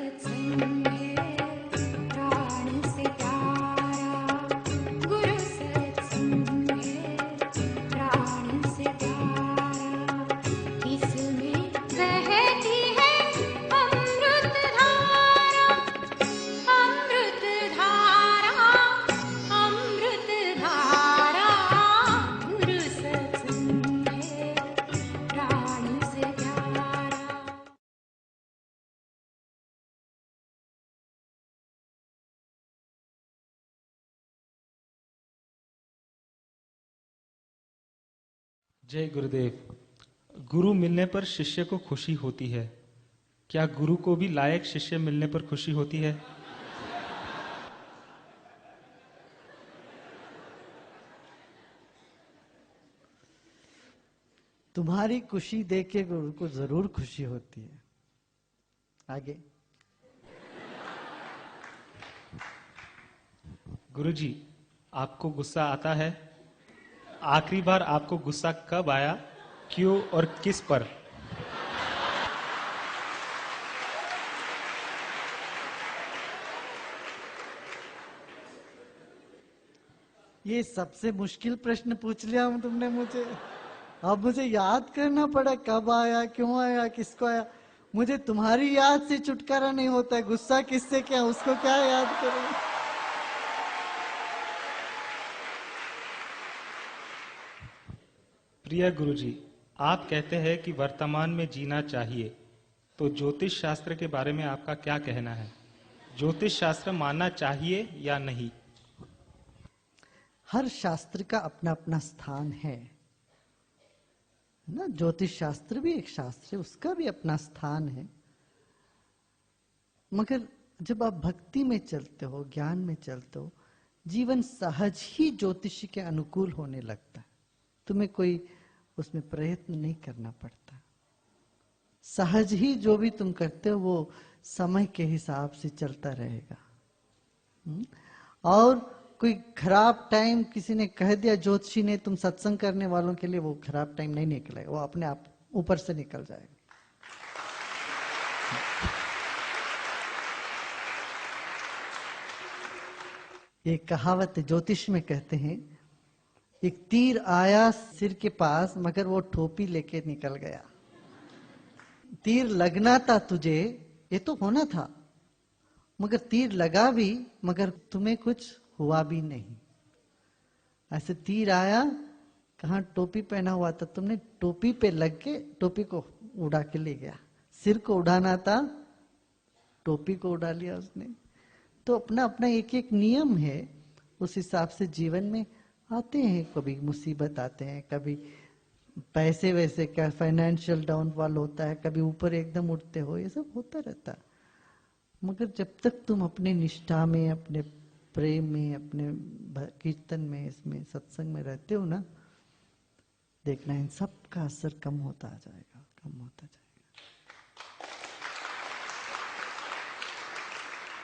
सत्संग है प्राण से प्यारा, गुरु सत्संग है प्राण से प्यारा। इसमें बहती है अमृत धारा, अमृत धारा, अमृत धारा। गुरु सत्संग है प्राण से प्यारा। जय गुरुदेव। गुरु मिलने पर शिष्य को खुशी होती है, क्या गुरु को भी लायक शिष्य मिलने पर खुशी होती है? तुम्हारी खुशी देख के गुरु को जरूर खुशी होती है। आगे। गुरुजी, आपको गुस्सा आता है? आखिरी बार आपको गुस्सा कब आया, क्यों और किस पर? ये सबसे मुश्किल प्रश्न पूछ लिया तुमने मुझे। अब मुझे याद करना पड़ा कब आया, क्यों आया, किसको आया। मुझे तुम्हारी याद से छुटकारा नहीं होता है। गुस्सा किससे क्या, उसको क्या याद करूं। प्रिय गुरुजी, आप कहते हैं कि वर्तमान में जीना चाहिए, तो ज्योतिष शास्त्र के बारे में आपका क्या कहना है? ज्योतिष शास्त्र मानना चाहिए या नहीं? हर शास्त्र का अपना अपना स्थान है ना। ज्योतिष शास्त्र भी एक शास्त्र है, उसका भी अपना स्थान है। मगर जब आप भक्ति में चलते हो, ज्ञान में चलते हो, जीवन सहज ही ज्योतिष के अनुकूल होने लगता है। तुम्हें कोई उसमें प्रयत्न नहीं करना पड़ता। सहज ही जो भी तुम करते हो वो समय के हिसाब से चलता रहेगा। और कोई खराब टाइम किसी ने कह दिया, ज्योतिषी ने, तुम सत्संग करने वालों के लिए, वो खराब टाइम नहीं निकलेगा, वो अपने आप ऊपर से निकल जाएगा। ये कहावत ज्योतिष में कहते हैं, एक तीर आया सिर के पास मगर वो टोपी लेके निकल गया। तीर लगना था तुझे, ये तो होना था, मगर तीर लगा भी, मगर तुम्हें कुछ हुआ भी नहीं। ऐसे तीर आया, कहाँ टोपी पहना हुआ था, तुमने टोपी पे लग के टोपी को उड़ा के ले गया। सिर को उड़ाना था, टोपी को उड़ा लिया उसने। तो अपना अपना एक एक नियम है, उस हिसाब से जीवन में आते हैं। कभी मुसीबत आते हैं, कभी पैसे वैसे का फाइनेंशियल डाउनफॉल होता है, कभी ऊपर एकदम उठते हो, ये सब होता रहता है। मगर जब तक तुम अपने निष्ठा में, अपने प्रेम में, अपने कीर्तन में, इसमें सत्संग में रहते हो ना, देखना इन सब का असर कम होता जाएगा, कम होता जाएगा।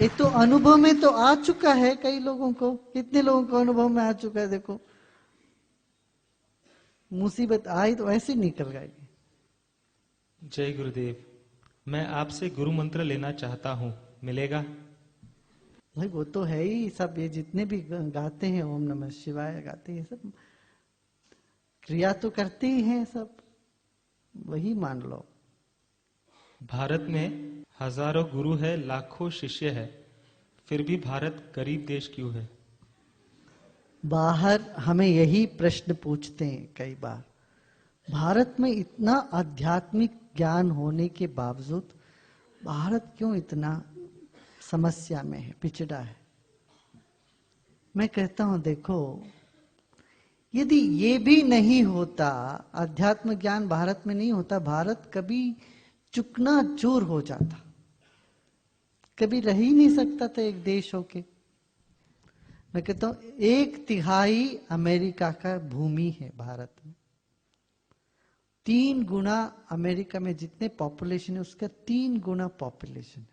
ये तो अनुभव में तो आ चुका है कई लोगों को। कितने लोगों को अनुभव में आ चुका है, देखो। मुसीबत आई तो ऐसे निकल गई। जय गुरुदेव, मैं आपसे गुरु मंत्र लेना चाहता हूँ, मिलेगा? भाई वो तो है ही सब। ये जितने भी गाते हैं ओम नमः शिवाय गाते हैं, सब क्रिया तो करते ही हैं सब, वही मान लो। भारत में हजारों गुरु है, लाखों शिष्य है, फिर भी भारत गरीब देश क्यों है? बाहर हमें यही प्रश्न पूछते हैं कई बार। भारत में इतना आध्यात्मिक ज्ञान होने के बावजूद भारत क्यों इतना समस्या में है, पिछड़ा है। मैं कहता हूं, देखो, यदि ये भी नहीं होता, अध्यात्म ज्ञान भारत में नहीं होता, भारत कभी चुकना चूर हो जाता, कभी रह ही नहीं सकता था एक देश होके। मैं कहता हूं 1/3 अमेरिका का भूमि है भारत में। 3 गुना अमेरिका में जितने पॉपुलेशन है उसका 3 गुना पॉपुलेशन है।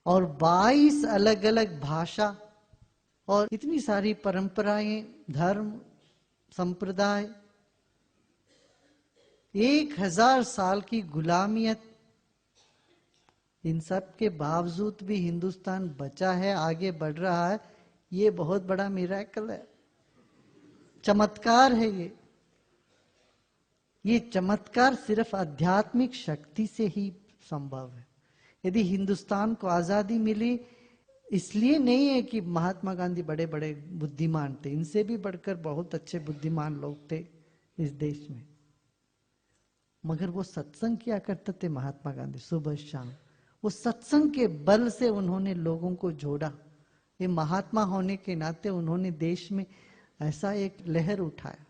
और 22 अलग अलग भाषा और इतनी सारी परंपराएं, धर्म, संप्रदाय, 1000 साल की गुलामियत इन सब के बावजूद भी हिंदुस्तान बचा है, आगे बढ़ रहा है, ये बहुत बड़ा मिरेकल है, चमत्कार है ये चमत्कार सिर्फ आध्यात्मिक शक्ति से ही संभव है। यदि हिंदुस्तान को आजादी मिली, इसलिए नहीं है कि महात्मा गांधी बड़े बड़े बुद्धिमान थे, इनसे भी बढ़कर बहुत अच्छे बुद्धिमान लोग थे इस देश में, मगर वो सत्संग किया करते थे महात्मा गांधी सुबह शाम। वो सत्संग के बल से उन्होंने लोगों को जोड़ा। ये महात्मा होने के नाते उन्होंने देश में ऐसा एक लहर उठाया,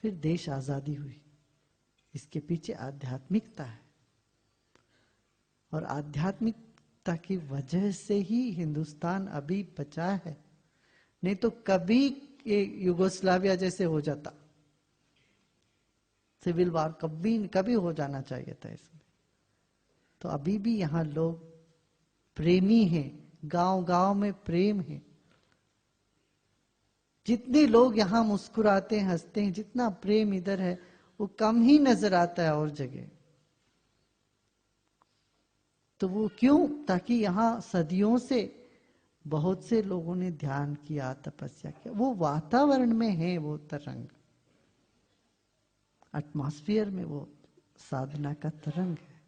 फिर देश आजादी हुई। इसके पीछे आध्यात्मिकता है, और आध्यात्मिकता की वजह से ही हिंदुस्तान अभी बचा है, नहीं तो कभी ये युगोस्लाविया जैसे हो जाता, सिविल वार कभी हो जाना चाहिए था इसमें। तो अभी भी यहाँ लोग प्रेमी हैं, गांव गांव में प्रेम है। जितने लोग यहाँ मुस्कुराते हैं, हंसते हैं, जितना प्रेम इधर है वो कम ही नजर आता है और जगह। तो वो क्यों? ताकि यहाँ सदियों से बहुत से लोगों ने ध्यान किया, तपस्या किया, वो वातावरण में है, वो तरंग एटमॉस्फेयर में वो साधना का तरंग है।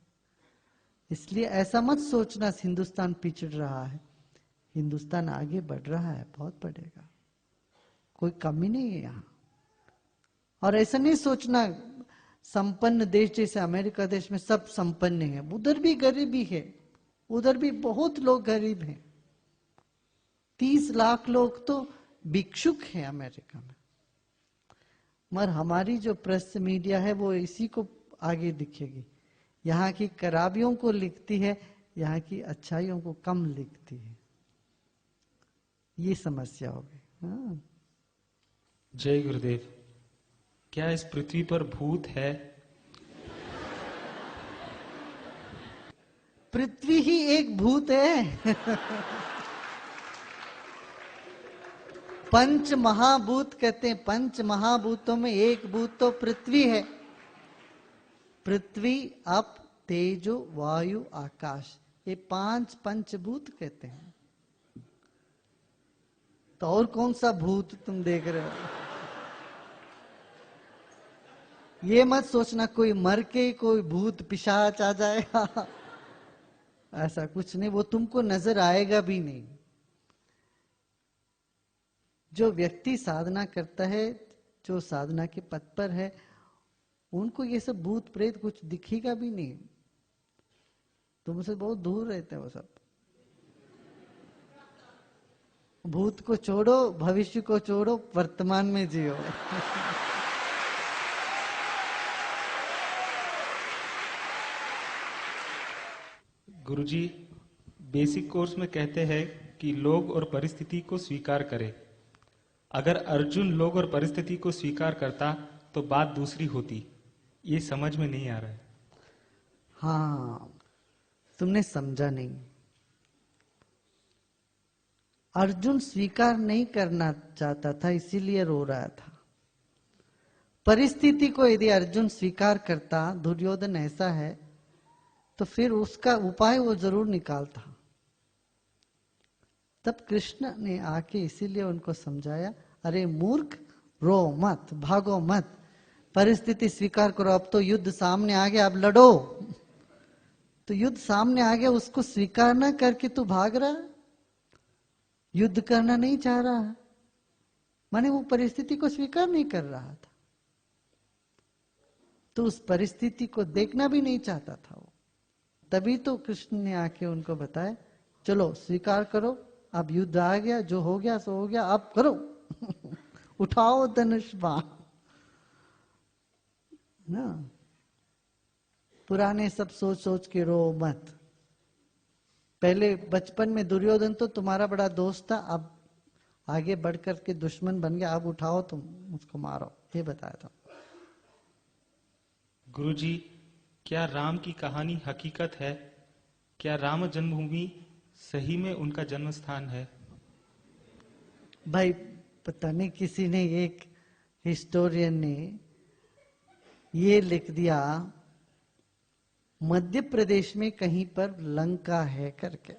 इसलिए ऐसा मत सोचना हिंदुस्तान पिछड़ रहा है, हिंदुस्तान आगे बढ़ रहा है, बहुत बढ़ेगा, कोई कमी नहीं है यहाँ। और ऐसा नहीं सोचना संपन्न देश जैसे अमेरिका देश में सब संपन्न है, उधर भी गरीबी है, उधर भी बहुत लोग गरीब हैं। 30 लाख लोग तो भिक्षुक हैं अमेरिका में। मगर हमारी जो प्रेस मीडिया है वो इसी को आगे दिखेगी, यहाँ की खराबियों को लिखती है, यहाँ की अच्छाइयों को कम लिखती है। ये समस्या हो गई। हाँ। जय गुरुदेव। क्या इस पृथ्वी पर भूत है? पृथ्वी ही एक भूत है। पंच महाभूत कहते हैं, पंच महाभूतों में एक भूत तो पृथ्वी है। पृथ्वी, अप, तेजो, वायु, आकाश, ये 5 पंचभूत कहते हैं। तो और कौन सा भूत तुम देख रहे हो? ये मत सोचना कोई मर के कोई भूत पिशाच आ जाएगा, ऐसा कुछ नहीं, वो तुमको नजर आएगा भी नहीं। जो व्यक्ति साधना करता है, जो साधना के पथ पर है, उनको ये सब भूत प्रेत कुछ दिखेगा भी नहीं, तुमसे बहुत दूर रहते हैं वो सब। भूत को छोड़ो, भविष्य को छोड़ो, वर्तमान में जियो। गुरुजी, बेसिक कोर्स में कहते हैं कि लोग और परिस्थिति को स्वीकार करें। अगर अर्जुन लोग और परिस्थिति को स्वीकार करता तो बात दूसरी होती। ये समझ में नहीं आ रहा है। हाँ, तुमने समझा नहीं। अर्जुन स्वीकार नहीं करना चाहता था, इसीलिए रो रहा था। परिस्थिति को यदि अर्जुन स्वीकार करता, दुर्योधन ऐसा है, तो फिर उसका उपाय वो जरूर निकालता। तब कृष्ण ने आके इसीलिए उनको समझाया, अरे मूर्ख, रो मत, भागो मत, परिस्थिति स्वीकार करो। अब तो युद्ध सामने आ गया, अब लड़ो। तो युद्ध सामने आ गया, उसको स्वीकार ना करके तू भाग रहा, युद्ध करना नहीं चाह रहा, माने वो परिस्थिति को स्वीकार नहीं कर रहा था, तो उस परिस्थिति को देखना भी नहीं चाहता था वो। तभी तो कृष्ण ने आके उनको बताया, चलो स्वीकार करो, अब युद्ध आ गया, जो हो गया सो हो गया, अब करो। उठाओ धनुष बाण ना। पुराने सब सोच सोच के रो मत। पहले बचपन में दुर्योधन तो तुम्हारा बड़ा दोस्त था, अब आगे बढ़ करके दुश्मन बन गया, अब उठाओ तुम उसको मारो, ये बताया था। गुरुजी, क्या राम की कहानी हकीकत है? क्या राम जन्मभूमि सही में उनका जन्म स्थान है? भाई पता नहीं, किसी ने, एक हिस्टोरियन ने ये लिख दिया, मध्य प्रदेश में कहीं पर लंका है करके।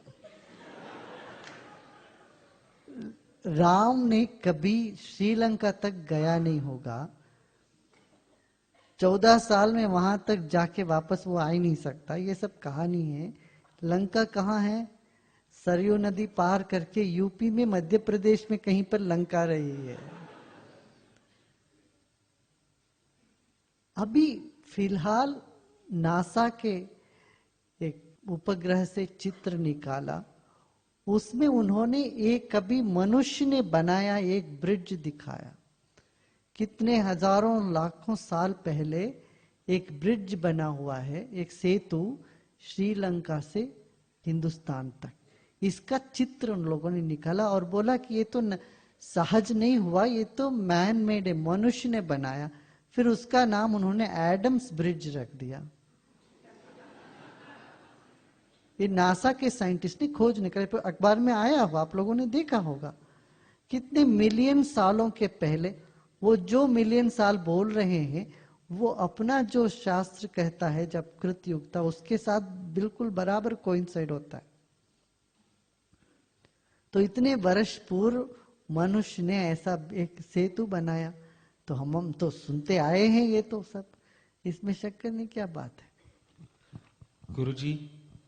राम ने कभी श्रीलंका तक गया नहीं होगा, 14 साल में वहां तक जाके वापस वो आ ही नहीं सकता, ये सब कहानी है। लंका कहाँ है? सरयू नदी पार करके यूपी में, मध्य प्रदेश में कहीं पर लंका रही है। अभी फिलहाल नासा के एक उपग्रह से चित्र निकाला, उसमें उन्होंने एक कभी मनुष्य ने बनाया एक ब्रिज दिखाया। कितने हजारों लाखों साल पहले एक ब्रिज बना हुआ है, एक सेतु श्रीलंका से हिंदुस्तान तक। इसका चित्र उन लोगों ने निकाला और बोला कि ये तो सहज नहीं हुआ, ये तो मैन मेड है, मनुष्य ने बनाया। फिर उसका नाम उन्होंने एडम्स ब्रिज रख दिया। ये नासा के साइंटिस्ट ने खोज निकाली, पर अखबार में आया हो, आप लोगों ने देखा होगा। कितने मिलियन सालों के पहले, वो जो मिलियन साल बोल रहे हैं वो अपना जो शास्त्र कहता है जब कृत युग था उसके साथ बिल्कुल बराबर कोइंसाइड होता है। तो इतने वर्ष पूर्व मनुष्य ने ऐसा एक सेतु बनाया, तो हम तो सुनते आए हैं, ये तो सब, इसमें शक करने की क्या बात है। गुरुजी,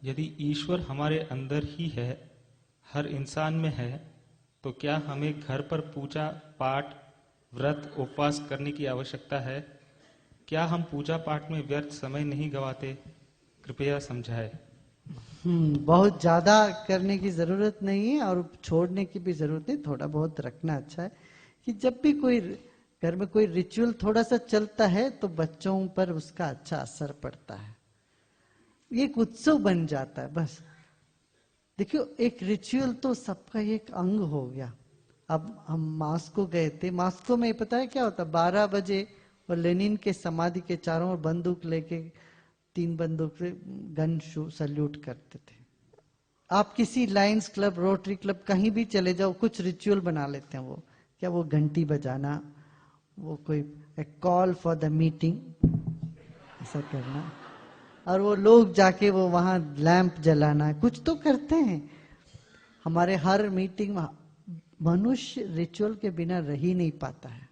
यदि ईश्वर हमारे अंदर ही है, हर इंसान में है, तो क्या हमें घर पर पूजा पाठ, व्रत, उपवास करने की आवश्यकता है? क्या हम पूजा पाठ में व्यर्थ समय नहीं गवाते? कृपया समझाएं। बहुत ज्यादा करने की जरूरत नहीं है और छोड़ने की भी जरूरत नहीं, थोड़ा बहुत रखना अच्छा है। कि जब भी कोई घर में कोई रिचुअल थोड़ा सा चलता है तो बच्चों पर उसका अच्छा असर पड़ता है, ये एक उत्सव बन जाता है बस। देखियो, एक रिचुअल तो सबका एक अंग हो गया। अब हम मास्को गए थे, मास्को में पता है क्या होता, 12 बजे और लेनिन के समाधि के चारों ओर बंदूक लेके 3 बंदूक से गन सल्यूट करते थे। आप किसी लायंस क्लब, रोटरी क्लब, कहीं भी चले जाओ, कुछ रिचुअल बना लेते हैं वो। क्या वो घंटी बजाना, वो कोई कॉल फॉर द मीटिंग ऐसा करना, और वो लोग जाके वो वहां लैंप जलाना, कुछ तो करते हैं। हमारे हर मीटिंग में मनुष्य रिचुअल के बिना रह ही नहीं पाता है।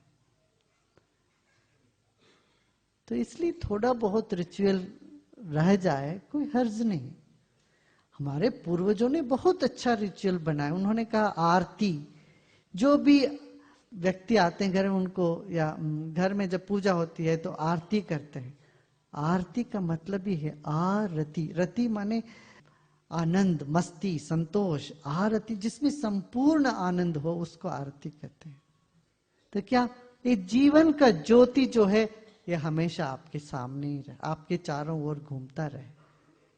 तो इसलिए थोड़ा बहुत रिचुअल रह जाए कोई हर्ज नहीं। हमारे पूर्वजों ने बहुत अच्छा रिचुअल बनाया। उन्होंने कहा आरती, जो भी व्यक्ति आते हैं घर में उनको, या घर में जब पूजा होती है तो आरती करते हैं। आरती का मतलब ही है आरती, रति माने आनंद, मस्ती, संतोष। आरती जिसमें संपूर्ण आनंद हो उसको आरती कहते हैं। तो क्या ये जीवन का ज्योति जो है ये हमेशा आपके सामने ही रहे, आपके चारों ओर घूमता रहे।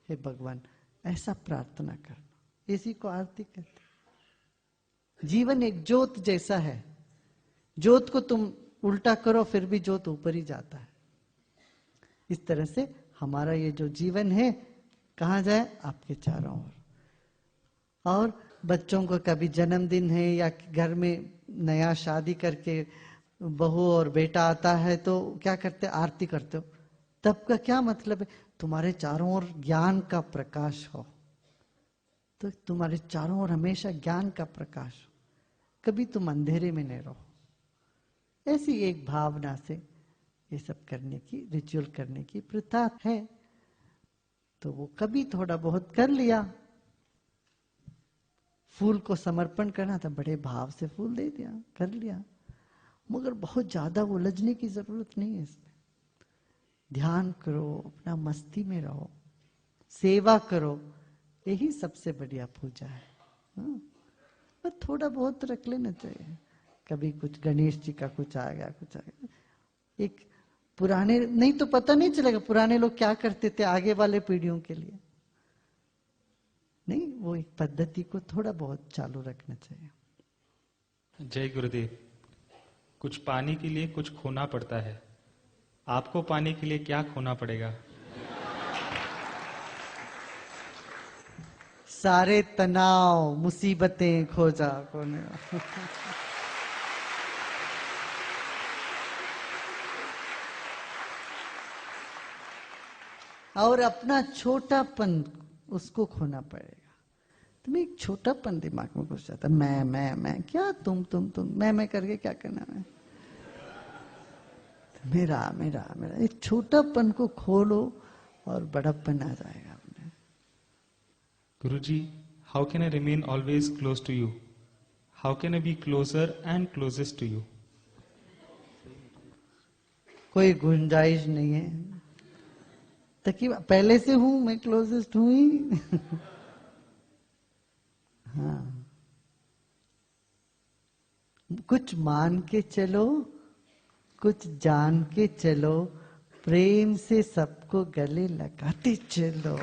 हे भगवान, ऐसा प्रार्थना करना, इसी को आरती कहते हैं। जीवन एक ज्योत जैसा है, ज्योत को तुम उल्टा करो फिर भी ज्योत ऊपर ही जाता है। इस तरह से हमारा ये जो जीवन है कहाँ जाए, आपके चारों ओर। और बच्चों को कभी जन्मदिन है या घर में नया शादी करके बहू और बेटा आता है तो क्या करते, आरती करते हो। तब का क्या मतलब है, तुम्हारे चारों ओर ज्ञान का प्रकाश हो, तो तुम्हारे चारों ओर हमेशा ज्ञान का प्रकाश हो, कभी तुम अंधेरे में नहीं रहो। ऐसी एक भावना से ये सब करने की, रिचुअल करने की प्रथा है। तो वो कभी थोड़ा बहुत कर लिया। फूल को समर्पण करना था, बड़े भाव से फूल दे दिया, कर लिया। मगर बहुत ज्यादा उलझने की जरूरत नहीं है इसमें। ध्यान करो, अपना मस्ती में रहो, सेवा करो, यही सबसे बढ़िया पूजा है। बस थोड़ा बहुत रख लेना चाहिए। कभी कुछ गणेश जी का कुछ आ गया, कुछ आ गया। एक पुराने, नहीं तो पता नहीं चलेगा पुराने लोग क्या करते थे आगे वाले पीढ़ियों के लिए। नहीं, वो एक पद्धति को थोड़ा बहुत चालू रखना चाहिए। जय गुरुदेव। कुछ पाने के लिए कुछ खोना पड़ता है, आपको पाने के लिए क्या खोना पड़ेगा? सारे तनाव, मुसीबतें खो जा कोने। और अपना छोटापन उसको खोना पड़ेगा। तुम्हें एक छोटापन दिमाग में घुस जाता है, मैं क्या तुम मैं करके क्या करना है, मेरा मेरा मेरा। एक छोटापन को खोलो और बड़प्पन आ जाएगा अपने। Guruji, how can I remain always close to you? How can I be closer and closest to you? कोई गुंजाइश नहीं है, ताकि पहले से हूं मैं, क्लोजेस्ट हूं ही। हाँ, कुछ मान के चलो, कुछ जान के चलो, प्रेम से सबको गले लगाते चलो।